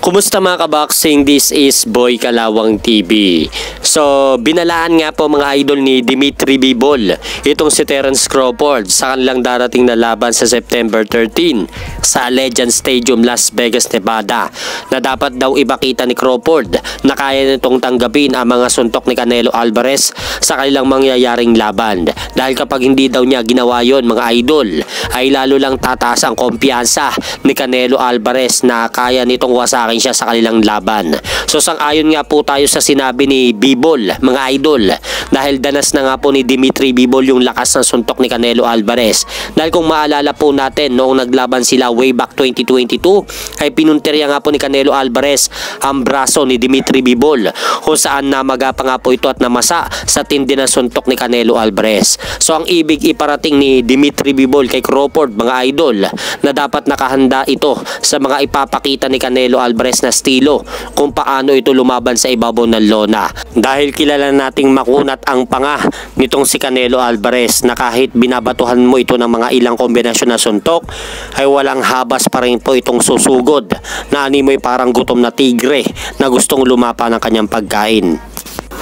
Kumusta mga kaboxing? This is Boy Kalawang TV. So, binalaan nga po mga idol ni Dimitri Bivol itong si Terence Crawford sa kanilang darating na laban sa September 13 sa Allegiant Stadium, Las Vegas, Nevada, na dapat daw ipakita ni Crawford na kaya nitong tanggapin ang mga suntok ni Canelo Alvarez sa kanilang mangyayaring laban. Dahil kapag hindi daw niya ginawa yon mga idol, ay lalo lang tataas ang kumpiyansa ni Canelo Alvarez na kaya nitong wasakin siya sa kanilang laban. So sang-ayon nga po tayo sa sinabi ni Bivol mga idol, dahil danas na nga po ni Dimitri Bivol yung lakas ng suntok ni Canelo Alvarez. Dahil kung maalala po natin noong naglaban sila way back 2022 ay pinuntirya nga po ni Canelo Alvarez ang braso ni Dimitri Bivol, kung saan namaga pa nga po ito at namasa sa tindi ng suntok ni Canelo Alvarez. So ang ibig iparating ni Dimitri Bivol kay Crawford mga idol, na dapat nakahanda ito sa mga ipapakita ni Canelo Alvarez na estilo kung paano ito lumaban sa ibabaw ng lona. Dahil kilala nating makunat ang panga nitong si Canelo Alvarez, na kahit binabatuhan mo ito ng mga ilang kombinasyon na suntok ay walang habas pa rin po itong susugod na animoy parang gutom na tigre na gustong lumapa ng kanyang pagkain.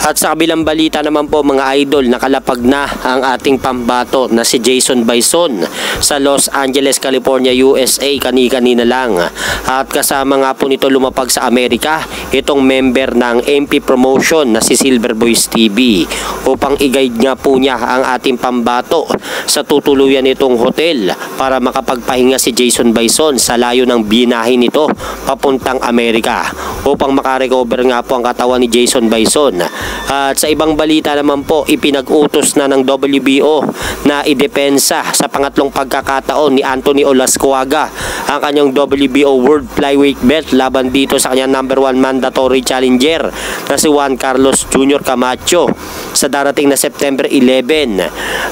At sa kabilang balita naman po mga idol, nakalapag na ang ating pambato na si Jason Bison sa Los Angeles, California, USA kani-kanina lang. At kasama nga po nito lumapag sa Amerika itong member ng MP Promotion na si Silver Boys TV upang i-guide nga po niya ang ating pambato sa tutuluyan nitong hotel para makapagpahinga si Jason Bison sa layo ng binahin nito papuntang Amerika upang makarecover nga po ang katawan ni Jason Bison. At sa ibang balita naman po, ipinag-utos na ng WBO na idepensa sa pangatlong pagkakataon ni Anthony Olascuaga ang kanyang WBO World Flyweight belt laban dito sa kanyang number 1 mandatory challenger na si Juan Carlos Jr. Camacho sa darating na September 11.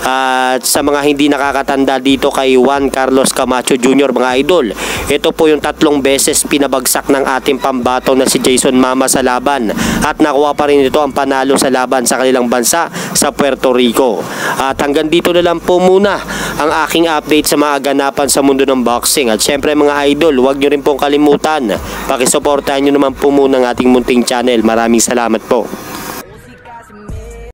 At sa mga hindi nakakatanda dito kay Juan Carlos Camacho Jr. mga idol, ito po yung 3 beses pinabagsak ng ating pambato na si Jason Mama sa laban at nakuha pa rin ito ang panalo sa laban sa kanilang bansa sa Puerto Rico. At hanggang dito na lang po muna ang aking update sa mga ganapan sa mundo ng boxing. At syempre mga idol, huwag nyo rin pong kalimutan, pakisuportahan nyo naman po muna ang ating munting channel. Maraming salamat po.